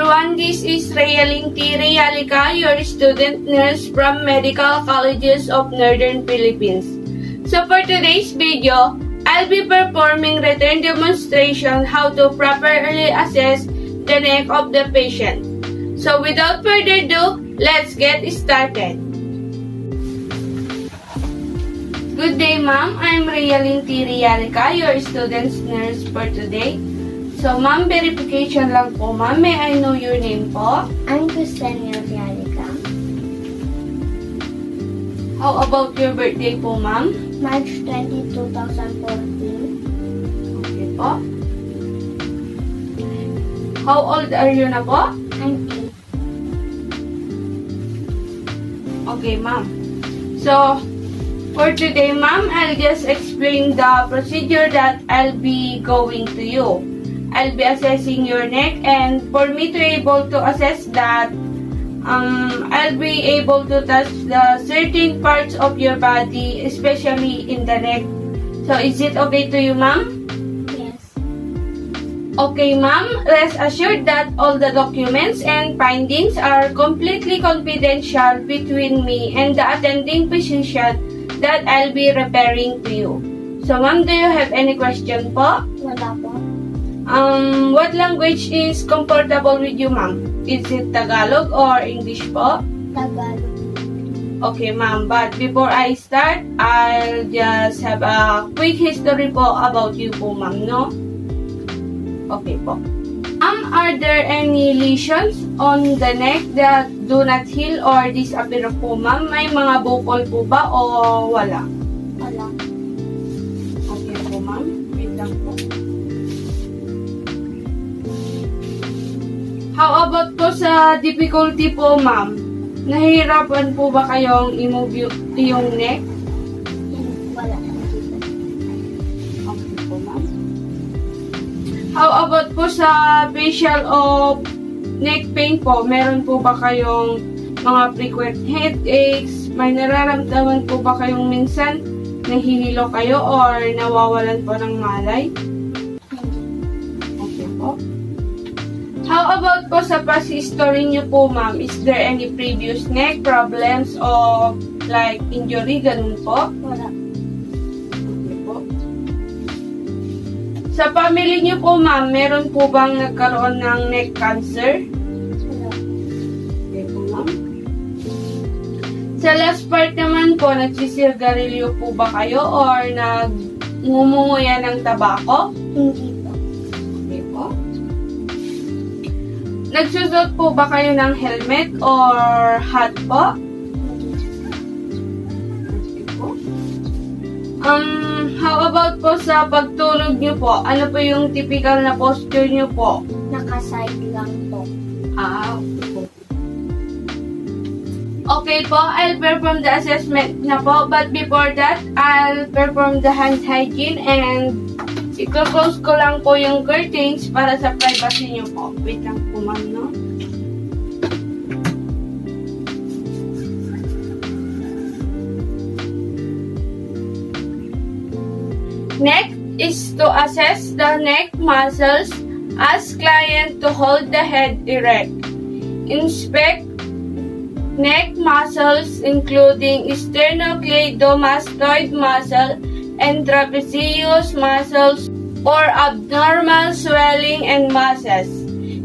everyone, this is Realing T. Realica, your student nurse from Medical Colleges of Northern Philippines. So for today's video, I'll be performing return demonstration how to properly assess the neck of the patient. So without further ado, let's get started. Good day, ma'am. I'm Realing T. Realica, your student nurse for today. So, ma'am, verification lang po, ma'am. May I know your name po? I'm Kusenia Realica. How about your birthday po, ma'am? March 20, 2014. Okay po. How old are you na po? I'm 8. Okay, ma'am. So, for today, ma'am, I'll just explain the procedure that I'll be going to you. I'll be assessing your neck, and for me to able to assess that, I'll be able to touch the certain parts of your body, especially in the neck. So, is it okay to you, ma'am? Yes. Okay, ma'am. Rest assured that all the documents and findings are completely confidential between me and the attending physician that I'll be referring to you. So, ma'am, do you have any question po? Wala po. What language is comfortable with you, ma'am? Is it Tagalog or English po? Tagalog. Okay, ma'am. But before I start, I'll just have a quick history po about you po, ma'am, no? Okay po. Ma'am, are there any lesions on the neck that do not heal or disappear po, ma'am? May mga bukol po ba o wala? Wala. Okay po, ma'am. Wait lang po. How about po sa difficulty po, ma'am? Nahihirapan po ba kayong i-move yung neck? Wala. Okay po, ma'am. How about po sa facial of neck pain po? Meron po ba kayong mga frequent headaches? May nararamdaman po ba kayong minsan nahihilo kayo or nawawalan po ng malay? Okay po. How about po sa past history niyo po, ma'am? Is there any previous neck problems or like injury, ganun po? Wala. Okay po. Sa family niyo po, ma'am, meron po bang nagkaroon ng neck cancer? Wala. Okay po, ma'am. Sa last part naman po, nagsisirgarilyo po ba kayo or nagmumunguya ng tabako? Hindi po. Okay po. Nagsusot po ba kayo ng helmet or hat po? Hindi. Okay po. How about po sa pagtulog niyo po? Ano po yung typical na posture niyo po? Naka-side lang po. Okay po. Okay po, I'll perform the assessment na po. But before that, I'll perform the hand hygiene and i-close ko lang po yung curtains para sa privacy niyo po. Wait lang po, ma'am, no? Next is to assess the neck muscles. Ask client to hold the head erect. Inspect neck muscles including sternocleidomastoid muscle and trapezius muscles or abnormal swelling and masses.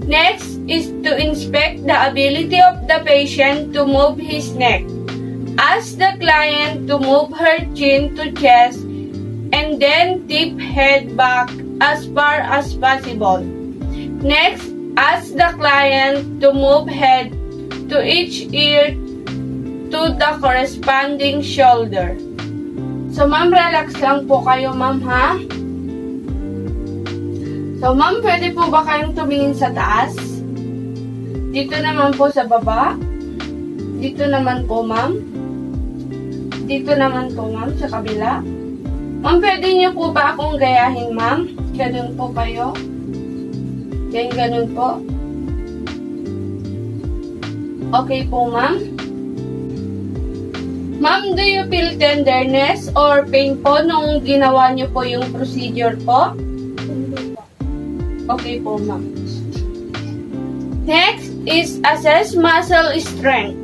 Next is to inspect the ability of the patient to move his neck. Ask the client to move her chin to chest and then tip head back as far as possible. Next, ask the client to move head to each ear to the corresponding shoulder. So, ma'am, relax lang po kayo, ma'am, ha? So, ma'am, pwede po ba kayong tumingin sa taas? Dito naman po sa baba. Dito naman po, ma'am. Dito naman po, ma'am, sa kabila. Ma'am, pwede niyo po ba akong gayahin, ma'am? Ganun po kayo. Ganun po. Okay po, ma'am. Ma'am, do you feel tenderness or pain po nung ginawa niyo po yung procedure po? Hindi po. Okay po, ma'am. Next is assess muscle strength.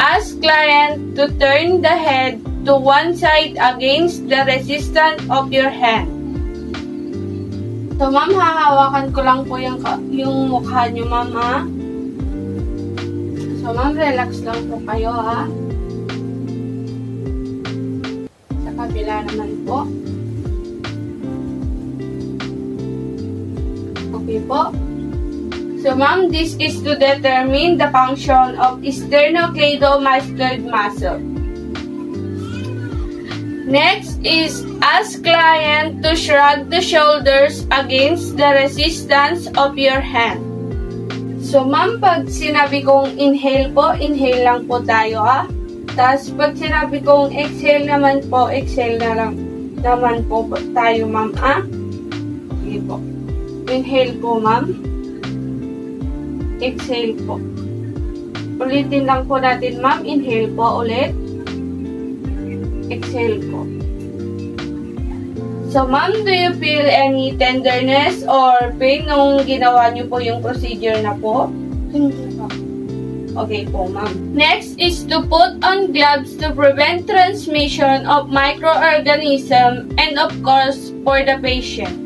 Ask client to turn the head to one side against the resistance of your hand. So, ma'am, hahawakan ko lang po yung mukha niyo, ma'am, ha? So, ma'am, relax lang po kayo, ha? Sa kabila naman po. Okay po. So, ma'am, this is to determine the function of sternocleidomastoid muscle. Next is ask client to shrug the shoulders against the resistance of your hand. So, ma'am, pag sinabi kong inhale po, inhale lang po tayo, ha? Tapos, pag sinabi kong exhale naman po, exhale na lang naman po tayo, ma'am, ha? Sige po. Inhale po, ma'am. Exhale po. Ulitin lang po natin, ma'am. Inhale po ulit. Exhale po. So, ma'am, do you feel any tenderness or pain nung ginawa niyo po yung procedure na po? Hindi po. Okay po, ma'am. Next is to put on gloves to prevent transmission of microorganisms and of course for the patient.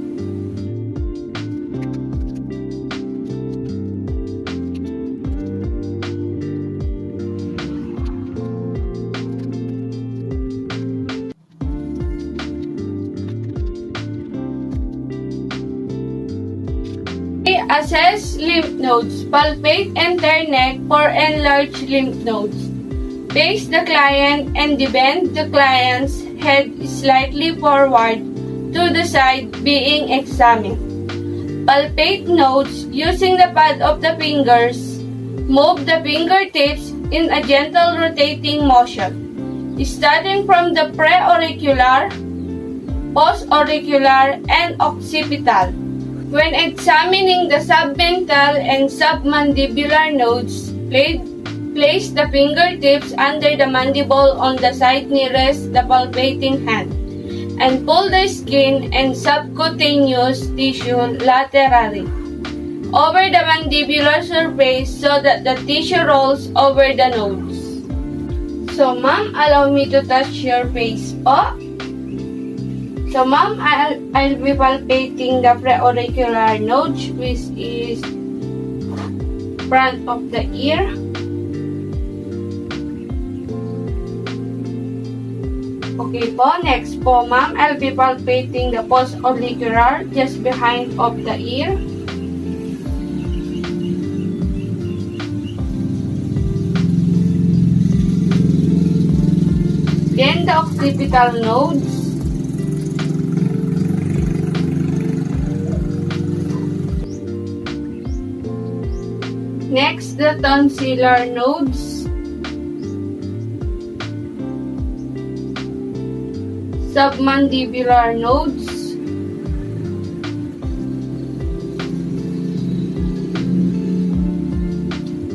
Assess lymph nodes. Palpate entire neck for enlarged lymph nodes. Face the client and bend the client's head slightly forward to the side being examined. Palpate nodes using the pad of the fingers. Move the fingertips in a gentle rotating motion, starting from the pre-auricular, post-auricular, and occipital. When examining the submental and submandibular nodes, place the fingertips under the mandible on the side nearest the palpating hand, and pull the skin and subcutaneous tissue laterally over the mandibular surface so that the tissue rolls over the nodes. So, ma'am, allow me to touch your face po. So, ma'am, I'll be palpating the preauricular node, which is front of the ear. Okay po, next po, ma'am, I'll be palpating the post-auricular, just behind of the ear. Then the occipital nodes. Next, the tonsillar nodes, submandibular nodes,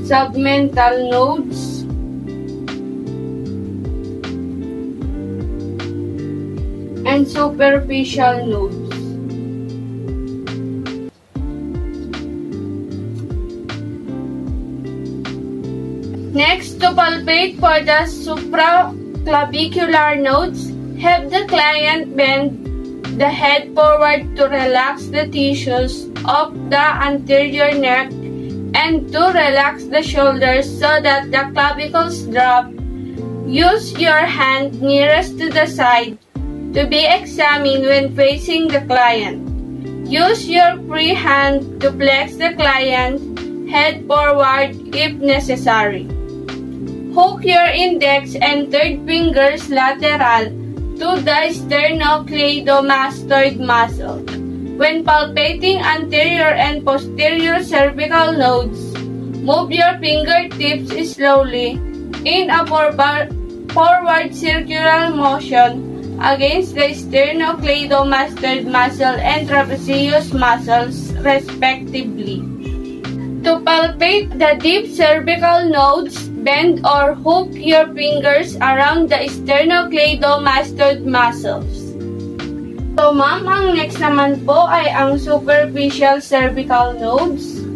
submental nodes, and superficial nodes. Next, to palpate for the supraclavicular nodes, have the client bend the head forward to relax the tissues of the anterior neck and to relax the shoulders so that the clavicles drop. Use your hand nearest to the side to be examined when facing the client. Use your free hand to flex the client head forward if necessary. Hook your index and third fingers lateral to the sternocleidomastoid muscle. When palpating anterior and posterior cervical nodes, move your fingertips slowly in a forward circular motion against the sternocleidomastoid muscle and trapezius muscles, respectively. To palpate the deep cervical nodes, bend or hook your fingers around the sternocleidomastoid muscles. So, ma'am, ang next naman po ay ang superficial cervical nodes.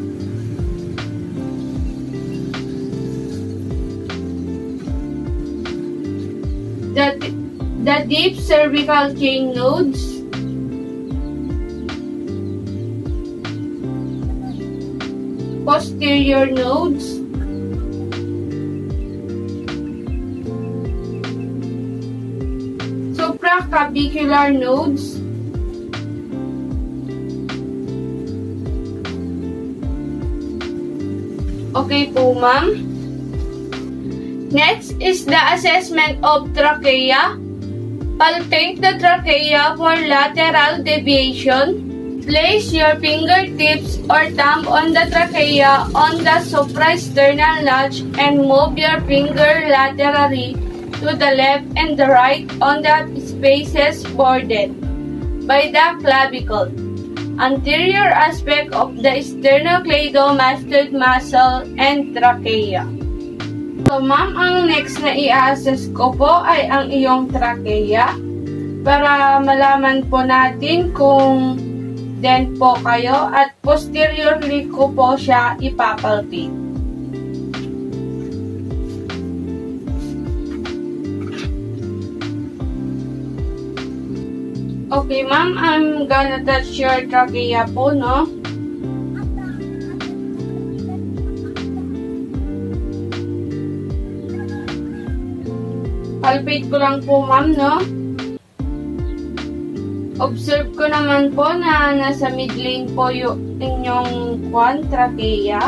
the deep cervical chain nodes, posterior nodes, supraclavicular nodes, okay po, ma'am. Next is the assessment of trachea. Palpate the trachea for lateral deviation. Place your fingertips or thumb on the trachea on the suprasternal notch and move your finger laterally to the left and the right on the spaces bordered by the clavicle. Anterior aspect of the sternocleidomastoid muscle and trachea. So, ma'am, ang next na i-assess ko po ay ang iyong trachea para malaman po natin kung dent po kayo at posteriorly ko po siya ipapalpate. Okay, ma'am, I'm gonna touch your trachea po, no? Palpate ko lang po, ma'am, no? Observe ko naman po na nasa midlane po yung inyong trachea.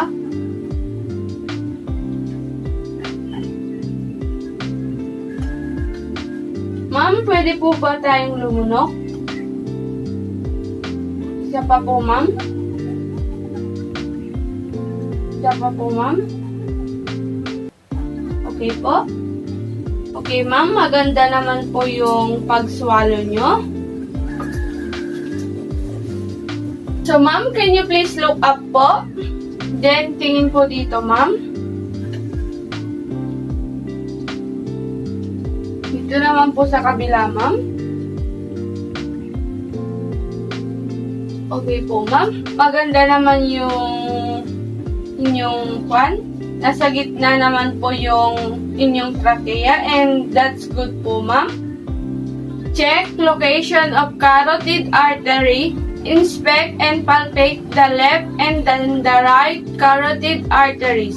Ma'am, pwede po ba tayong lumunok? Isa pa po, ma'am. Isa pa po, ma'am. Okay po. Okay, ma'am. Maganda naman po yung pag-swallow nyo. So, ma'am, can you please look up po? Then, tingin po dito, ma'am. Dito naman po sa kabila, ma'am. Okay po, ma'am. Maganda naman yung inyong nasa gitna naman po yung inyong trachea and that's good po, ma'am. Check location of carotid artery. Inspect and palpate the left and then the right carotid arteries.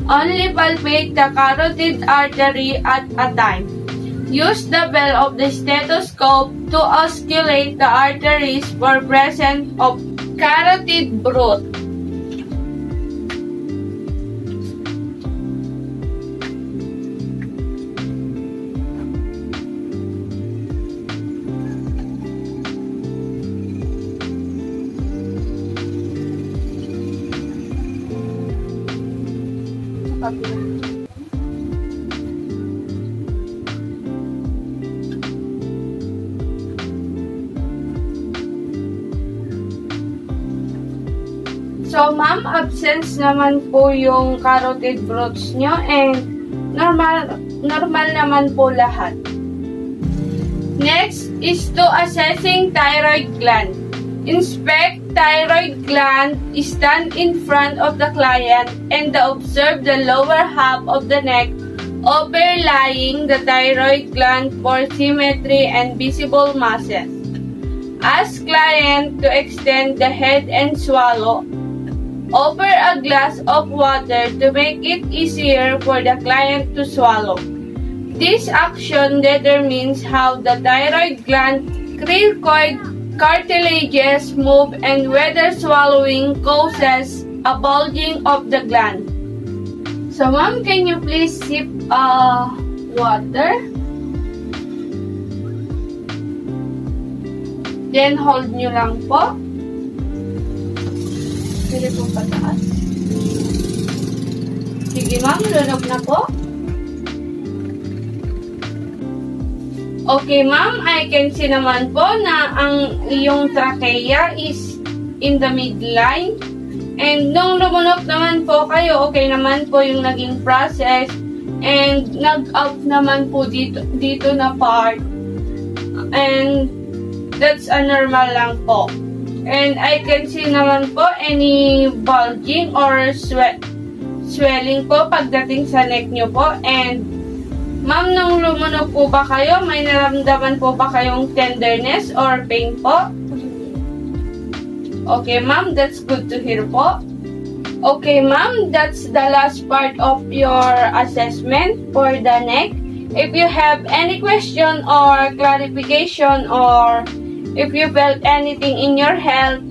Only palpate the carotid artery at a time. Use the bell of the stethoscope to auscultate the arteries for presence of carotid growth. So, ma'am, absence naman po yung carotid growths nyo and normal naman po lahat. Next is to assessing thyroid gland. Inspect thyroid gland, stand in front of the client and observe the lower half of the neck overlying the thyroid gland for symmetry and visible muscles. Ask client to extend the head and swallow. Offer a glass of water to make it easier for the client to swallow. This action determines how the thyroid gland cricoid cartilages move and whether swallowing causes a bulging of the gland. So, ma'am, can you please sip water? Then, hold nyo lang po. Pwede po pataas. Sige, ma'am, lunog na po. Okay, ma'am, I can see naman po na ang iyong trachea is in the midline. And nung lumunok naman po kayo, okay naman po yung naging process. And nag-out naman po dito na part. And that's a normal lang po. And I can see naman po any bulging or swelling po pagdating sa neck nyo po. And Ma'am, nung lumunog po ba kayo, may naramdaman po ba kayong tenderness or pain po? Okay, ma'am, that's good to hear po. Okay, ma'am, that's the last part of your assessment for the neck. If you have any question or clarification or if you felt anything in your health,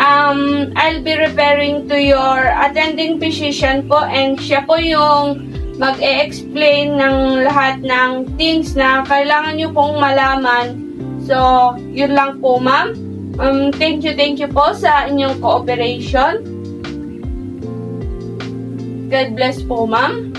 I'll be referring to your attending physician po and siya po yung mag-e-explain ng lahat ng things na kailangan nyo pong malaman. So, yun lang po, ma'am. Thank you po sa inyong cooperation. God bless po, ma'am.